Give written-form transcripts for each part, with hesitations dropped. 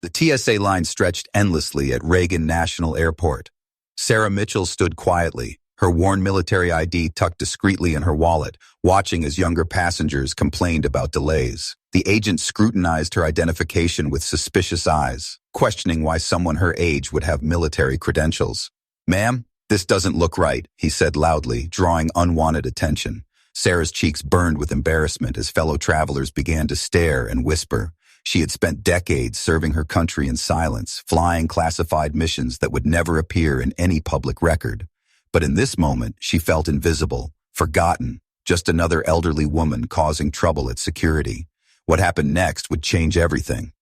The TSA line stretched endlessly at Reagan National Airport. Sarah Mitchell stood quietly, her worn military ID tucked discreetly in her wallet, watching as younger passengers complained about delays. The agent scrutinized her identification with suspicious eyes, questioning why someone her age would have military credentials. "Ma'am, this doesn't look right," he said loudly, drawing unwanted attention. Sarah's cheeks burned with embarrassment as fellow travelers began to stare and whisper. She had spent decades serving her country in silence, flying classified missions that would never appear in any public record. But in this moment, she felt invisible, forgotten, just another elderly woman causing trouble at security. What happened next would change everything.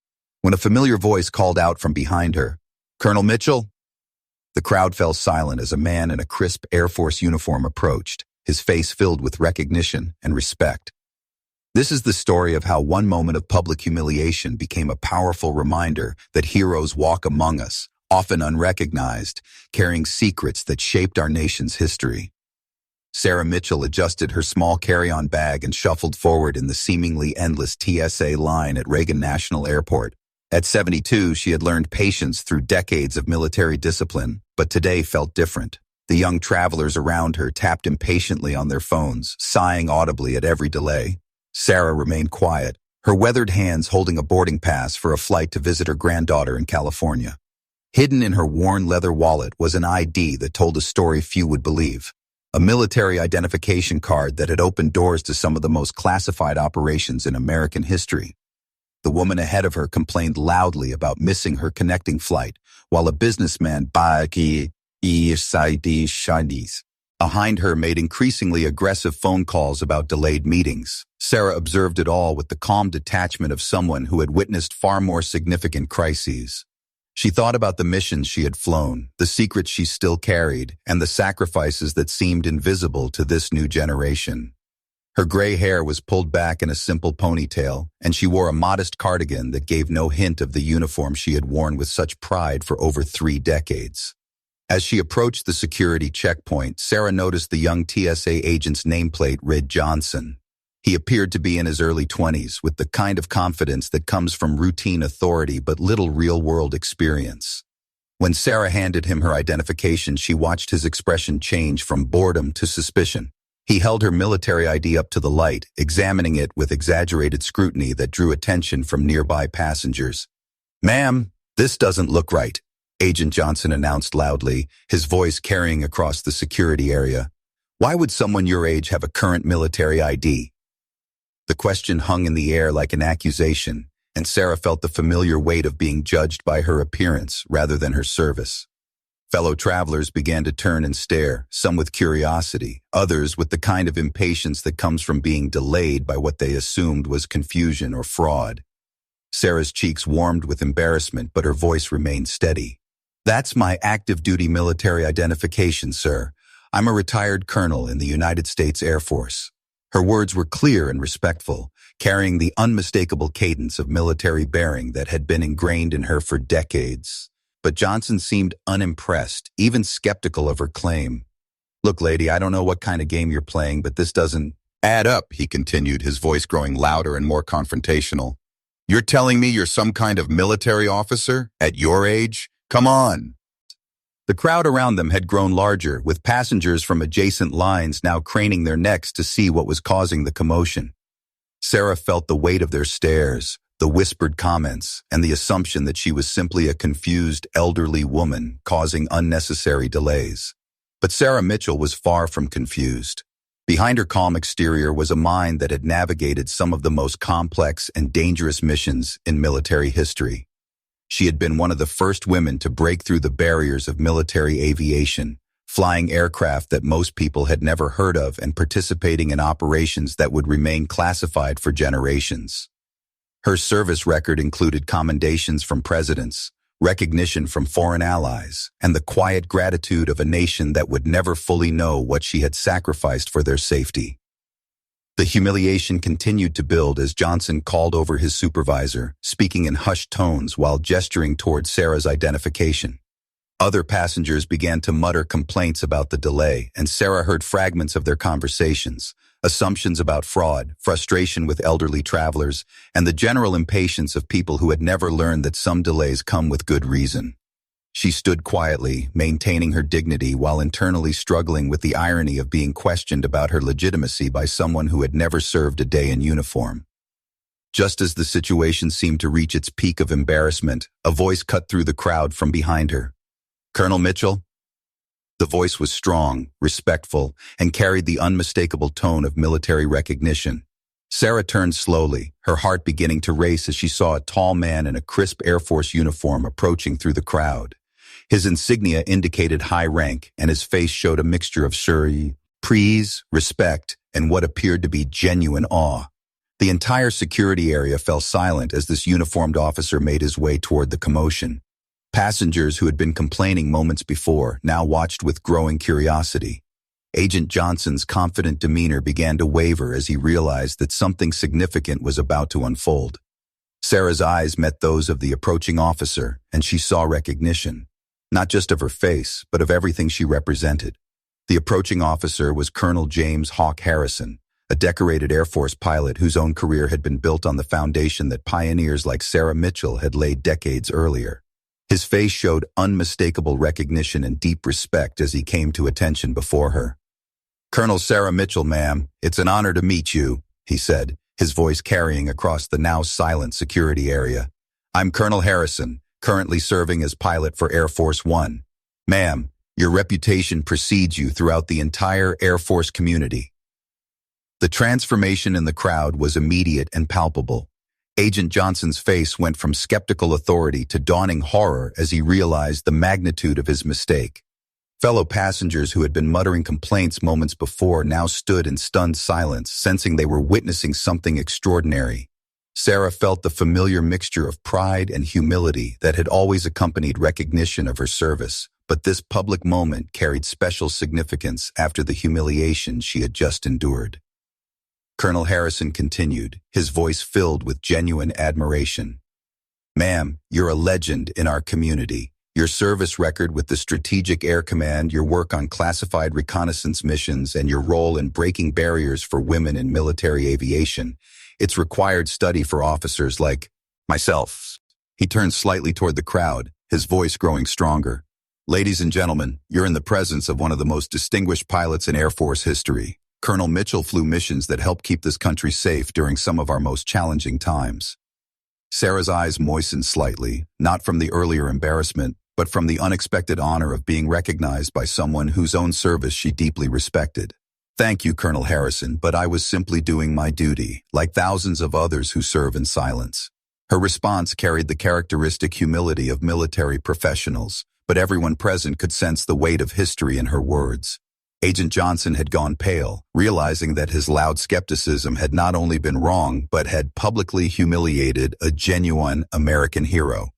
When a familiar voice called out from behind her, "Colonel Mitchell?" The crowd fell silent as a man in a crisp Air Force uniform approached, his face filled with recognition and respect. This is the story of how one moment of public humiliation became a powerful reminder that heroes walk among us, often unrecognized, carrying secrets that shaped our nation's history. Sarah Mitchell adjusted her small carry-on bag and shuffled forward in the seemingly endless TSA line at Reagan National Airport. At 72, she had learned patience through decades of military discipline, but today felt different. The young travelers around her tapped impatiently on their phones, sighing audibly at every delay. Sarah remained quiet, her weathered hands holding a boarding pass for a flight to visit her granddaughter in California. Hidden in her worn leather wallet was an ID that told a story few would believe. A military identification card that had opened doors to some of the most classified operations in American history. The woman ahead of her complained loudly about missing her connecting flight, while a businessman behind her made increasingly aggressive phone calls about delayed meetings. Sarah observed it all with the calm detachment of someone who had witnessed far more significant crises. She thought about the missions she had flown, the secrets she still carried, and the sacrifices that seemed invisible to this new generation. Her gray hair was pulled back in a simple ponytail, and she wore a modest cardigan that gave no hint of the uniform she had worn with such pride for over 3 decades. As she approached the security checkpoint, Sarah noticed the young TSA agent's nameplate read Johnson. He appeared to be in his early 20s, with the kind of confidence that comes from routine authority but little real-world experience. When Sarah handed him her identification, she watched his expression change from boredom to suspicion. He held her military ID up to the light, examining it with exaggerated scrutiny that drew attention from nearby passengers. "Ma'am, this doesn't look right," Agent Johnson announced loudly, his voice carrying across the security area. "Why would someone your age have a current military ID?" The question hung in the air like an accusation, and Sarah felt the familiar weight of being judged by her appearance rather than her service. Fellow travelers began to turn and stare, some with curiosity, others with the kind of impatience that comes from being delayed by what they assumed was confusion or fraud. Sarah's cheeks warmed with embarrassment, but her voice remained steady. "That's my active-duty military identification, sir. I'm a retired colonel in the United States Air Force." Her words were clear and respectful, carrying the unmistakable cadence of military bearing that had been ingrained in her for decades. But Johnson seemed unimpressed, even skeptical of her claim. "Look, lady, I don't know what kind of game you're playing, but this doesn't add up," he continued, his voice growing louder and more confrontational. "You're telling me you're some kind of military officer? At your age? Come on!" The crowd around them had grown larger, with passengers from adjacent lines now craning their necks to see what was causing the commotion. Sarah felt the weight of their stares, the whispered comments, and the assumption that she was simply a confused elderly woman causing unnecessary delays. But Sarah Mitchell was far from confused. Behind her calm exterior was a mind that had navigated some of the most complex and dangerous missions in military history. She had been one of the first women to break through the barriers of military aviation, flying aircraft that most people had never heard of and participating in operations that would remain classified for generations. Her service record included commendations from presidents, recognition from foreign allies, and the quiet gratitude of a nation that would never fully know what she had sacrificed for their safety. The humiliation continued to build as Johnson called over his supervisor, speaking in hushed tones while gesturing toward Sarah's identification. Other passengers began to mutter complaints about the delay, and Sarah heard fragments of their conversations, Assumptions about fraud, frustration with elderly travelers, and the general impatience of people who had never learned that some delays come with good reason. She stood quietly, maintaining her dignity while internally struggling with the irony of being questioned about her legitimacy by someone who had never served a day in uniform. Just as the situation seemed to reach its peak of embarrassment, a voice cut through the crowd from behind her. "Colonel Mitchell?" The voice was strong, respectful, and carried the unmistakable tone of military recognition. Sarah turned slowly, her heart beginning to race as she saw a tall man in a crisp Air Force uniform approaching through the crowd. His insignia indicated high rank, and his face showed a mixture of surprise, respect, and what appeared to be genuine awe. The entire security area fell silent as this uniformed officer made his way toward the commotion. Passengers who had been complaining moments before now watched with growing curiosity. Agent Johnson's confident demeanor began to waver as he realized that something significant was about to unfold. Sarah's eyes met those of the approaching officer, and she saw recognition, not just of her face, but of everything she represented. The approaching officer was Colonel James Hawk Harrison, a decorated Air Force pilot whose own career had been built on the foundation that pioneers like Sarah Mitchell had laid decades earlier. His face showed unmistakable recognition and deep respect as he came to attention before her. "Colonel Sarah Mitchell, ma'am, it's an honor to meet you," he said, his voice carrying across the now silent security area. "I'm Colonel Harrison, currently serving as pilot for Air Force One. Ma'am, your reputation precedes you throughout the entire Air Force community." The transformation in the crowd was immediate and palpable. Agent Johnson's face went from skeptical authority to dawning horror as he realized the magnitude of his mistake. Fellow passengers who had been muttering complaints moments before now stood in stunned silence, sensing they were witnessing something extraordinary. Sarah felt the familiar mixture of pride and humility that had always accompanied recognition of her service, but this public moment carried special significance after the humiliation she had just endured. Colonel Harrison continued, his voice filled with genuine admiration. "Ma'am, you're a legend in our community. Your service record with the Strategic Air Command, your work on classified reconnaissance missions, and your role in breaking barriers for women in military aviation. It's required study for officers like myself." He turned slightly toward the crowd, his voice growing stronger. "Ladies and gentlemen, you're in the presence of one of the most distinguished pilots in Air Force history. Colonel Mitchell flew missions that helped keep this country safe during some of our most challenging times." Sarah's eyes moistened slightly, not from the earlier embarrassment, but from the unexpected honor of being recognized by someone whose own service she deeply respected. "Thank you, Colonel Harrison, but I was simply doing my duty, like thousands of others who serve in silence." Her response carried the characteristic humility of military professionals, but everyone present could sense the weight of history in her words. Agent Johnson had gone pale, realizing that his loud skepticism had not only been wrong, but had publicly humiliated a genuine American hero.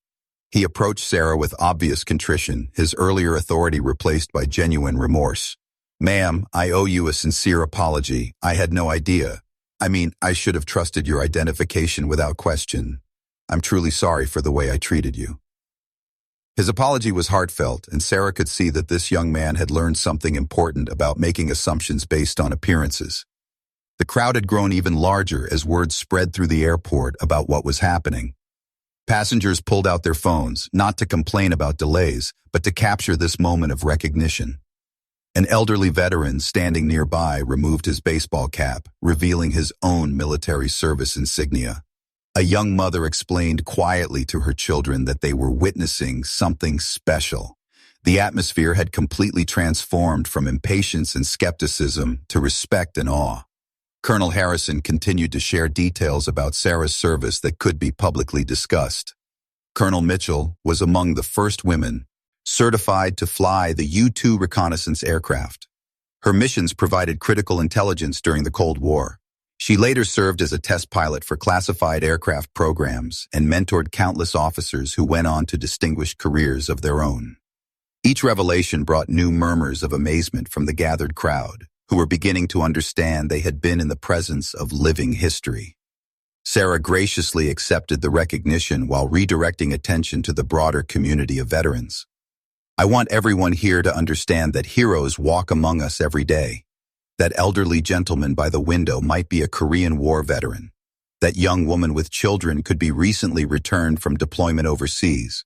He approached Sarah with obvious contrition, his earlier authority replaced by genuine remorse. "Ma'am, I owe you a sincere apology. I had no idea. I should have trusted your identification without question. I'm truly sorry for the way I treated you." His apology was heartfelt, and Sarah could see that this young man had learned something important about making assumptions based on appearances. The crowd had grown even larger as word spread through the airport about what was happening. Passengers pulled out their phones, not to complain about delays, but to capture this moment of recognition. An elderly veteran standing nearby removed his baseball cap, revealing his own military service insignia. A young mother explained quietly to her children that they were witnessing something special. The atmosphere had completely transformed from impatience and skepticism to respect and awe. Colonel Harrison continued to share details about Sarah's service that could be publicly discussed. Colonel Mitchell was among the first women certified to fly the U-2 reconnaissance aircraft. Her missions provided critical intelligence during the Cold War. She later served as a test pilot for classified aircraft programs and mentored countless officers who went on to distinguished careers of their own. Each revelation brought new murmurs of amazement from the gathered crowd, who were beginning to understand they had been in the presence of living history. Sarah graciously accepted the recognition while redirecting attention to the broader community of veterans. "I want everyone here to understand that heroes walk among us every day. That elderly gentleman by the window might be a Korean War veteran. That young woman with children could be recently returned from deployment overseas.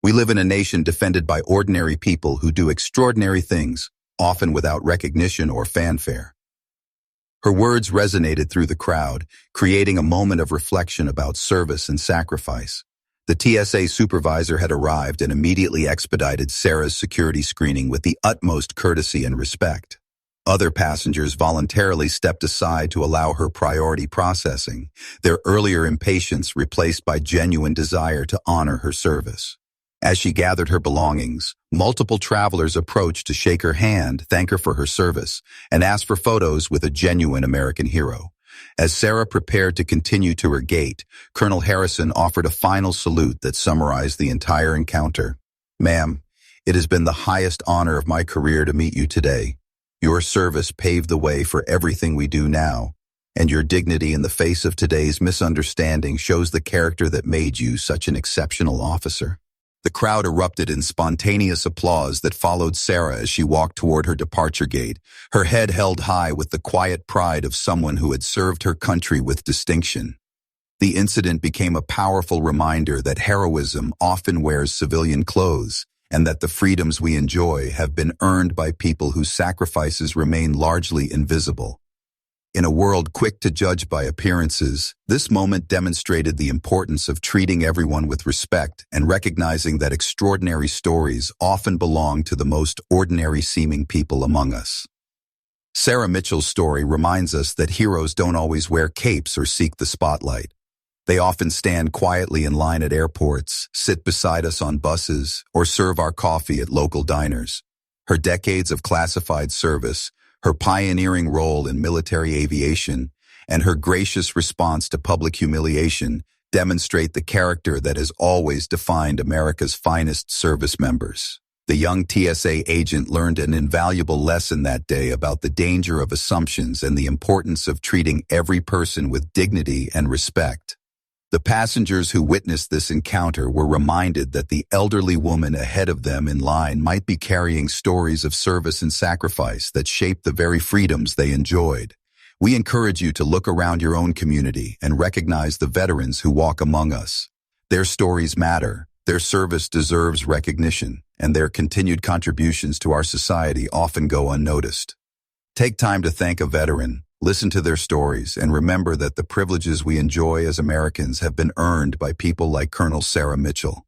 We live in a nation defended by ordinary people who do extraordinary things, often without recognition or fanfare. Her words resonated through the crowd, creating a moment of reflection about service and sacrifice. The TSA supervisor had arrived and immediately expedited Sarah's security screening with the utmost courtesy and respect. Other passengers voluntarily stepped aside to allow her priority processing, their earlier impatience replaced by genuine desire to honor her service. As she gathered her belongings, multiple travelers approached to shake her hand, thank her for her service, and ask for photos with a genuine American hero. As Sarah prepared to continue to her gate, Colonel Harrison offered a final salute that summarized the entire encounter. "Ma'am, it has been the highest honor of my career to meet you today. Your service paved the way for everything we do now, and your dignity in the face of today's misunderstanding shows the character that made you such an exceptional officer." The crowd erupted in spontaneous applause that followed Sarah as she walked toward her departure gate, her head held high with the quiet pride of someone who had served her country with distinction. The incident became a powerful reminder that heroism often wears civilian clothes, and that the freedoms we enjoy have been earned by people whose sacrifices remain largely invisible. In a world quick to judge by appearances, this moment demonstrated the importance of treating everyone with respect and recognizing that extraordinary stories often belong to the most ordinary-seeming people among us. Sarah Mitchell's story reminds us that heroes don't always wear capes or seek the spotlight. They often stand quietly in line at airports, sit beside us on buses, or serve our coffee at local diners. Her decades of classified service, her pioneering role in military aviation, and her gracious response to public humiliation demonstrate the character that has always defined America's finest service members. The young TSA agent learned an invaluable lesson that day about the danger of assumptions and the importance of treating every person with dignity and respect. The passengers who witnessed this encounter were reminded that the elderly woman ahead of them in line might be carrying stories of service and sacrifice that shaped the very freedoms they enjoyed. We encourage you to look around your own community and recognize the veterans who walk among us. Their stories matter, their service deserves recognition, and their continued contributions to our society often go unnoticed. Take time to thank a veteran. Listen to their stories and remember that the privileges we enjoy as Americans have been earned by people like Colonel Sarah Mitchell.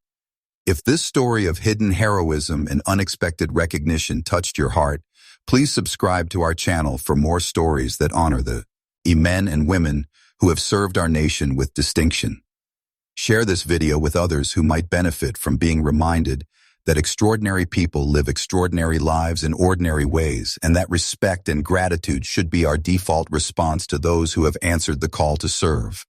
If this story of hidden heroism and unexpected recognition touched your heart, please subscribe to our channel for more stories that honor the men and women who have served our nation with distinction. Share this video with others who might benefit from being reminded that extraordinary people live extraordinary lives in ordinary ways, and that respect and gratitude should be our default response to those who have answered the call to serve.